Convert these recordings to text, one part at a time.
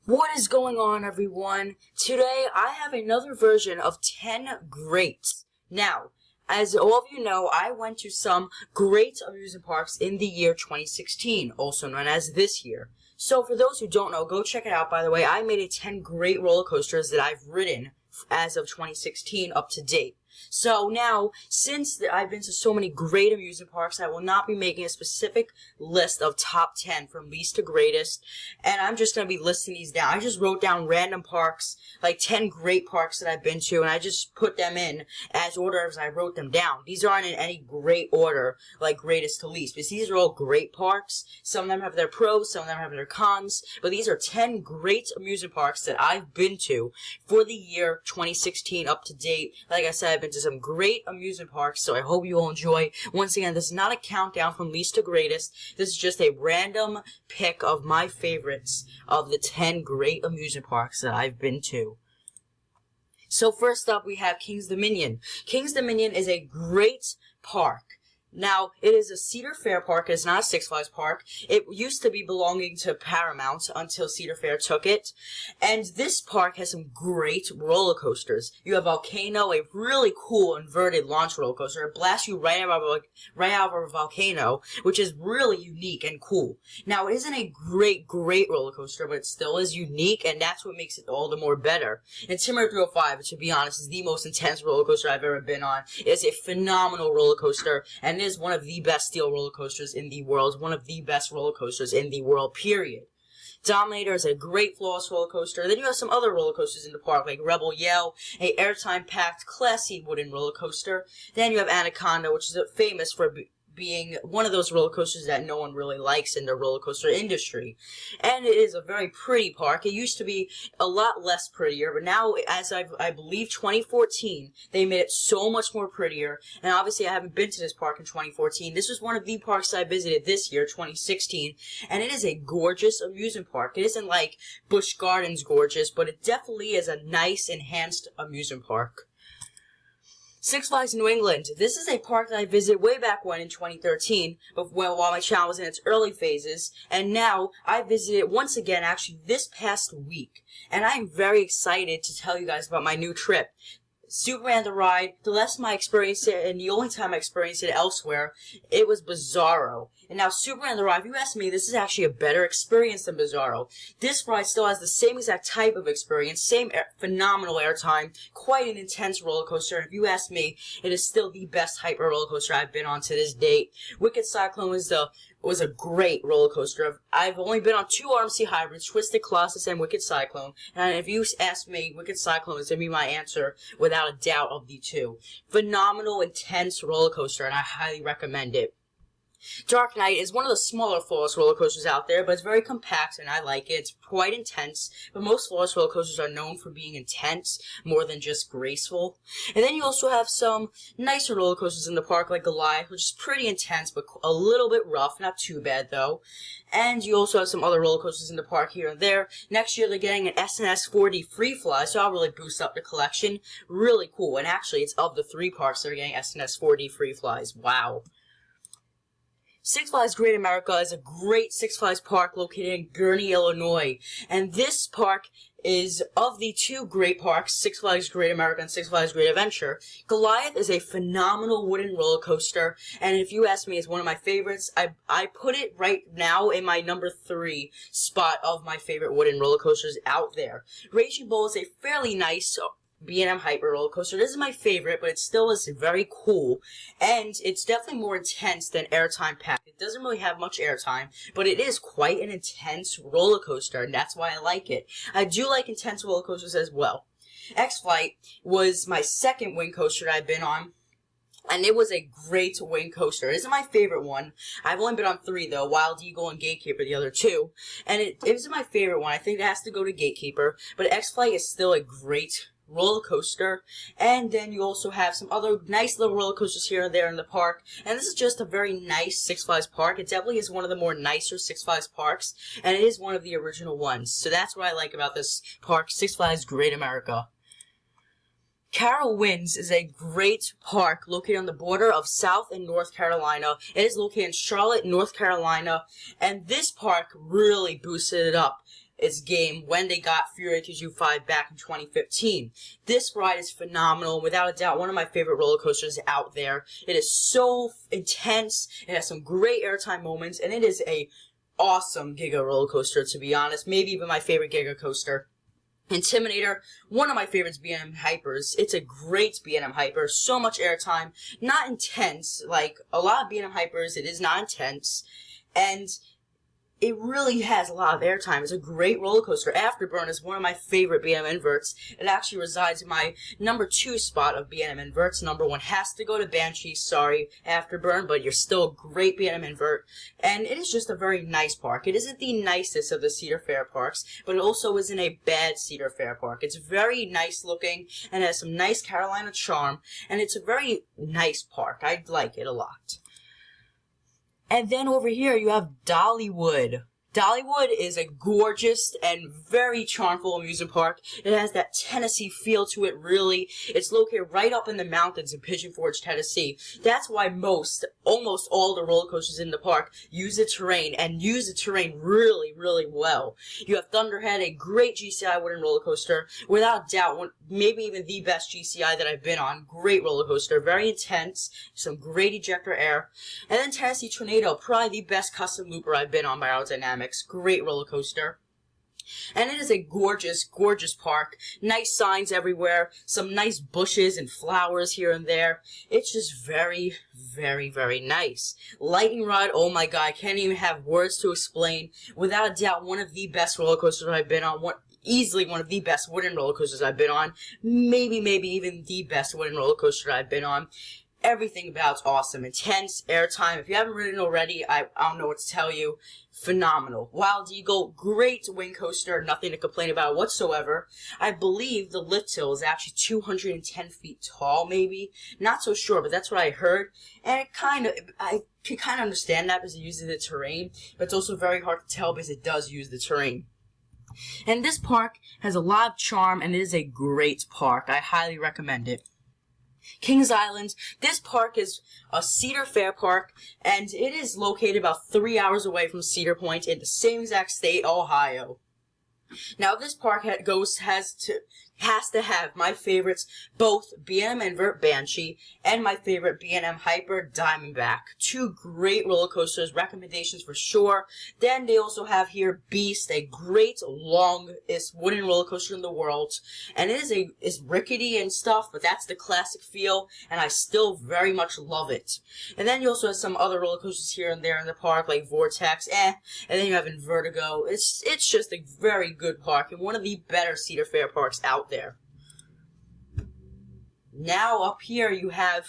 What is going on, everyone? Today I have another version of 10 greats. Now, as all of you know, I went to some great amusement parks in the year 2016, also known as this year. So for those who don't know, go check it out. By the way, I made a 10 great roller coasters that I've ridden as of 2016 up to date. So now, since I've been to so many great amusement parks, I will not be making a specific list of top 10 from least to greatest, and I'm just going to be listing these down. I just wrote down random parks, like 10 great parks that I've been to, and I just put them in as order as I wrote them down. These aren't in any great order, like greatest to least, because these are all great parks. Some of them have their pros, some of them have their cons, but these are 10 great amusement parks that I've been to for the year 2016 up to date. Like I said, I've been to some great amusement parks, so I hope you all enjoy. Once again, this is not a countdown from least to greatest. This is just a random pick of my favorites of the 10 great amusement parks that I've been to. So first up, we have King's Dominion. King's Dominion is a great park. Now, it is a Cedar Fair park. It's not a Six Flags park. It used to be belonging to Paramount until Cedar Fair took it. And this park has some great roller coasters. You have Volcano, a really cool inverted launch roller coaster. It blasts you right out of a volcano, which is really unique and cool. Now, it isn't a great roller coaster, but it still is unique, and that's what makes it all the more better. And Timber 305, to be honest, is the most intense roller coaster I've ever been on. It's a phenomenal roller coaster, and it is one of the best steel roller coasters in the world, one of the best roller coasters in the world, period. Dominator is a great floss roller coaster. Then you have some other roller coasters in the park, like Rebel Yell, a airtime-packed, classy wooden roller coaster. Then you have Anaconda, which is famous for being one of those roller coasters that no one really likes in the roller coaster industry. And it is a very pretty park. It used to be a lot less prettier, but now, as I believe 2014, they made it so much more prettier. And obviously I haven't been to this park in 2014. This was one of the parks I visited this year, 2016, and it is a gorgeous amusement park. It isn't like Busch Gardens gorgeous, but it definitely is a nice, enhanced amusement park. Six Flags New England. This is a park that I visited way back when in 2013, but while my channel was in its early phases, and now I visited once again actually this past week, and I am very excited to tell you guys about my new trip. Superman the ride, the last time I experienced it, and the only time I experienced it elsewhere, it was Bizarro. And now Superman the ride, if you ask me, this is actually a better experience than Bizarro. This ride still has the same exact type of experience, same phenomenal airtime, quite an intense roller coaster. And if you ask me, it is still the best hyper roller coaster I've been on to this date. Wicked Cyclone was a great roller coaster. I've only been on 2 RMC hybrids, Twisted Colossus and Wicked Cyclone. And if you ask me, Wicked Cyclone is going to be my answer without a doubt of the two. Phenomenal, intense roller coaster, and I highly recommend it. Dark Knight is one of the smaller floorless roller coasters out there, but it's very compact and I like it. It's quite intense, but most floorless roller coasters are known for being intense more than just graceful. And then you also have some nicer roller coasters in the park like Goliath, which is pretty intense but a little bit rough, not too bad though. And you also have some other roller coasters in the park here and there. Next year they're getting an S&S 4D Free Fly, so I'll really boost up the collection. Really cool, and actually it's of the 3 parks that are getting S&S 4D Free Flies. Wow. Six Flags Great America is a great Six Flags park located in Gurnee, Illinois. And this park is of the 2 great parks, Six Flags Great America and Six Flags Great Adventure. Goliath is a phenomenal wooden roller coaster, and if you ask me, it's one of my favorites. I put it right now in my number 3 spot of my favorite wooden roller coasters out there. Raging Bull is a fairly nice B&M Hyper roller coaster. This is my favorite, but it still is very cool, and it's definitely more intense than Airtime Pack. It doesn't really have much airtime, but it is quite an intense roller coaster, and that's why I like it. I do like intense roller coasters as well. X-Flight was my second wing coaster that I've been on, and it was a great wing coaster. It isn't my favorite one. I've only been on 3 though, Wild Eagle and Gatekeeper, the other 2. And it isn't my favorite one. I think it has to go to Gatekeeper, but X-Flight is still a great roller coaster. And then you also have some other nice little roller coasters here and there in the park, and this is just a very nice Six Flags park. It definitely is one of the more nicer Six Flags parks, and it is one of the original ones, so that's what I like about this park, Six Flags Great America. Carol Winds is a great park located on the border of South and North Carolina. It is located in Charlotte, North Carolina, and this park really boosted it up. its game when they got Fury TU5 back in 2015. This ride is phenomenal, without a doubt one of my favorite roller coasters out there. It is so intense, it has some great airtime moments, and it is a awesome Giga roller coaster, to be honest. Maybe even my favorite Giga coaster. Intimidator, one of my favorites, B&M Hypers. It's a great B&M Hyper, so much airtime, not intense, like a lot of B&M Hypers, it is not intense, and it really has a lot of airtime. It's a great roller coaster. Afterburn is one of my favorite B&M inverts. It actually resides in my number 2 spot of B&M inverts. Number 1 has to go to Banshee. Sorry, Afterburn, but you're still a great B&M invert. And it is just a very nice park. It isn't the nicest of the Cedar Fair parks, but it also isn't a bad Cedar Fair park. It's very nice looking and has some nice Carolina charm, and it's a very nice park. I like it a lot. And then over here you have Dollywood. Dollywood is a gorgeous and very charmful amusement park. It has that Tennessee feel to it, really. It's located right up in the mountains in Pigeon Forge, Tennessee. That's why almost all the roller coasters in the park use the terrain, and use the terrain really, really well. You have Thunderhead, a great GCI wooden roller coaster. Without doubt, maybe even the best GCI that I've been on. Great roller coaster, very intense, some great ejector air. And then Tennessee Tornado, probably the best custom looper I've been on by Aerodynamics. Great roller coaster. And it is a gorgeous, gorgeous park. Nice signs everywhere. Some nice bushes and flowers here and there. It's just very, very, very nice. Lightning Rod, oh my god, I can't even have words to explain. Without a doubt, one of the best roller coasters I've been on. Easily one of the best wooden roller coasters I've been on. Maybe even the best wooden roller coaster I've been on. Everything about it's awesome. Intense, airtime. If you haven't ridden already, I don't know what to tell you. Phenomenal. Wild Eagle, great wing coaster. Nothing to complain about whatsoever. I believe the lift hill is actually 210 feet tall, maybe. Not so sure, but that's what I heard. And I can kind of understand that because it uses the terrain. But it's also very hard to tell because it does use the terrain. And this park has a lot of charm, and it is a great park. I highly recommend it. Kings Island. This park is a Cedar Fair park, and it is located about 3 hours away from Cedar Point in the same exact state, Ohio. Now, this park has to have my favorites, both B&M Invert Banshee and my favorite B&M Hyper Diamondback. 2 great roller coasters, recommendations for sure. Then they also have here Beast, a great longest wooden roller coaster in the world. And it's rickety and stuff, but that's the classic feel, and I still very much love it. And then you also have some other roller coasters here and there in the park, like Vortex, and then you have Invertigo. It's just a very good park, and one of the better Cedar Fair parks out there. Now up here you have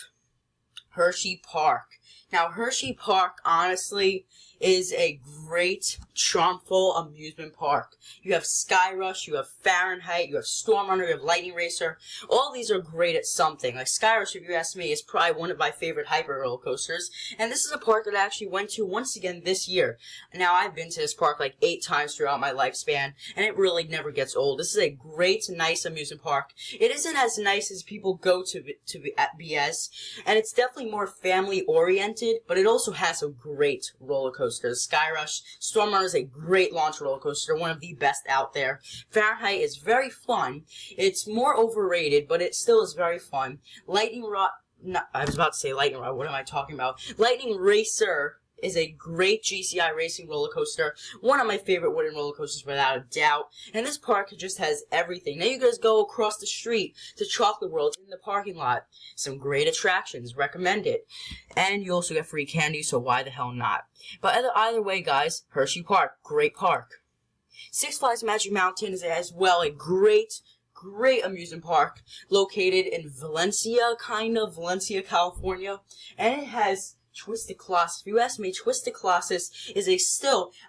Hershey Park. Now Hershey Park, honestly, is a great, charmful amusement park. You have Sky Rush, you have Fahrenheit, you have Storm Runner, you have Lightning Racer. All these are great at something. Like Sky Rush, if you ask me, is probably one of my favorite hyper roller coasters. And this is a park that I actually went to once again this year. Now, I've been to this park like 8 times throughout my lifespan, and it really never gets old. This is a great, nice amusement park. It isn't as nice as people go to at BS, and it's definitely more family-oriented, but it also has some great roller coasters. Sky Rush, Storm Runner is a great launch roller coaster, one of the best out there. Fahrenheit is very fun. It's more overrated, but it still is very fun. Lightning Rod, I was about to say Lightning Rod, what am I talking about? Lightning Racer is a great GCI racing roller coaster. One of my favorite wooden roller coasters without a doubt. And this park just has everything. Now you guys go across the street to Chocolate World in the parking lot. Some great attractions. Recommend it. And you also get free candy, so why the hell not? But either way, guys, Hershey Park, great park. Six Flags Magic Mountain is as well a great amusement park located in Valencia, California. And it has Twisted Colossus. If you ask me, Twisted Colossus is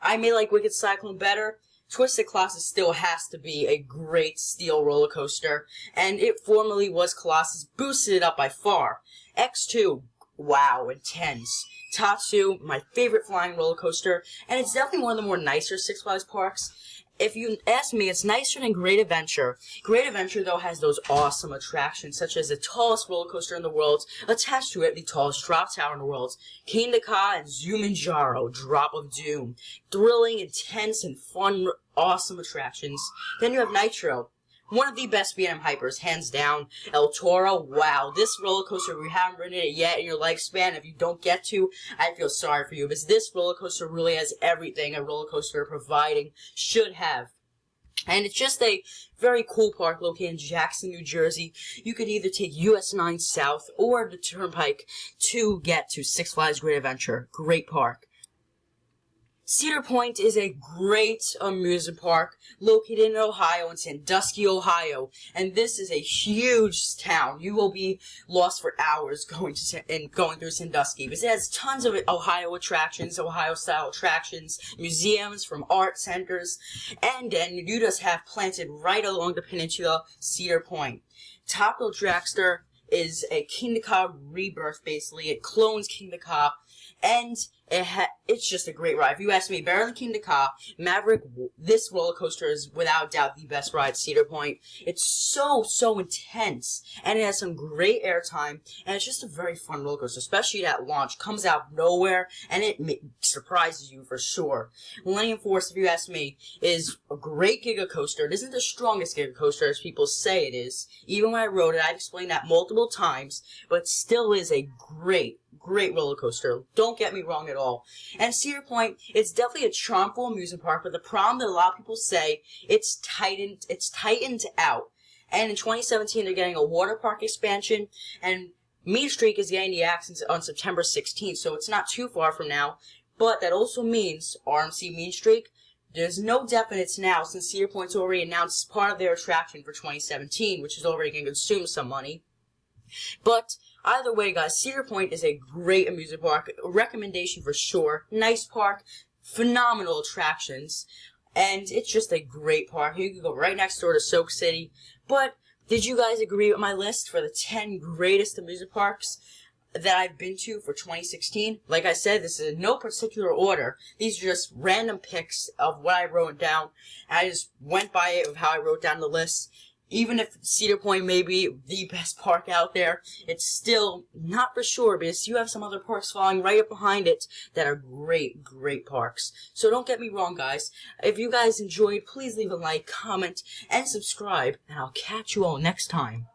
I may like Wicked Cyclone better. Twisted Colossus still has to be a great steel roller coaster. And it formerly was Colossus, boosted it up by far. X2, wow, intense. Tatsu, my favorite flying roller coaster. And it's definitely one of the more nicer Six Flags parks. if you ask me, it's nicer than Great Adventure. Great Adventure, though, has those awesome attractions, such as the tallest roller coaster in the world, attached to it, the tallest drop tower in the world, Kingda Ka and Zumanjaro, Drop of Doom. Thrilling, intense, and fun, awesome attractions. Then you have Nitro. One of the best B&M hypers, hands down. El Toro, wow. This roller coaster, if you haven't ridden it yet in your lifespan, if you don't get to, I feel sorry for you. Because this roller coaster really has everything a roller coaster providing should have. And it's just a very cool park located in Jackson, New Jersey. You could either take US 9 South or the Turnpike to get to Six Flags Great Adventure. Great park. Cedar Point is a great amusement park located in Ohio, in Sandusky, Ohio, and this is a huge town. You will be lost for hours going through Sandusky, because it has tons of Ohio attractions, Ohio-style attractions, museums from art centers, and then you just have planted right along the peninsula, Cedar Point. Top-Hill Dragster is a Kingda Ka rebirth, basically. It clones Kingda Ka, and it's just a great ride. If you ask me, better than Kingda Ka, Maverick, this roller coaster is without doubt the best ride at Cedar Point. It's so intense, and it has some great airtime, and it's just a very fun roller coaster, especially at launch. Comes out of nowhere, and it surprises you for sure. Millennium Force, if you ask me, is a great Giga coaster. It isn't the strongest Giga coaster as people say it is. Even when I rode it, I've explained that multiple times, but it still is a great roller coaster. Don't get me wrong at all. And Cedar Point, it's definitely a charmful amusement park, but the problem that a lot of people say, it's tightened out. And in 2017, they're getting a water park expansion, and Mean Streak is getting the access on September 16th, so it's not too far from now. But that also means RMC Mean Streak, there's no definites now, since Cedar Point's already announced part of their attraction for 2017, which is already going to consume some money. But either way, guys, Cedar Point is a great amusement park. A recommendation for sure. Nice park, phenomenal attractions, and it's just a great park. You can go right next door to Soak City. But did you guys agree with my list for the 10 greatest amusement parks that I've been to for 2016? Like I said, this is in no particular order. These are just random picks of what I wrote down. I just went by it of how I wrote down the list. Even if Cedar Point may be the best park out there, it's still not for sure, because you have some other parks following right up behind it that are great parks. So don't get me wrong, guys. If you guys enjoyed, please leave a like, comment, and subscribe, and I'll catch you all next time.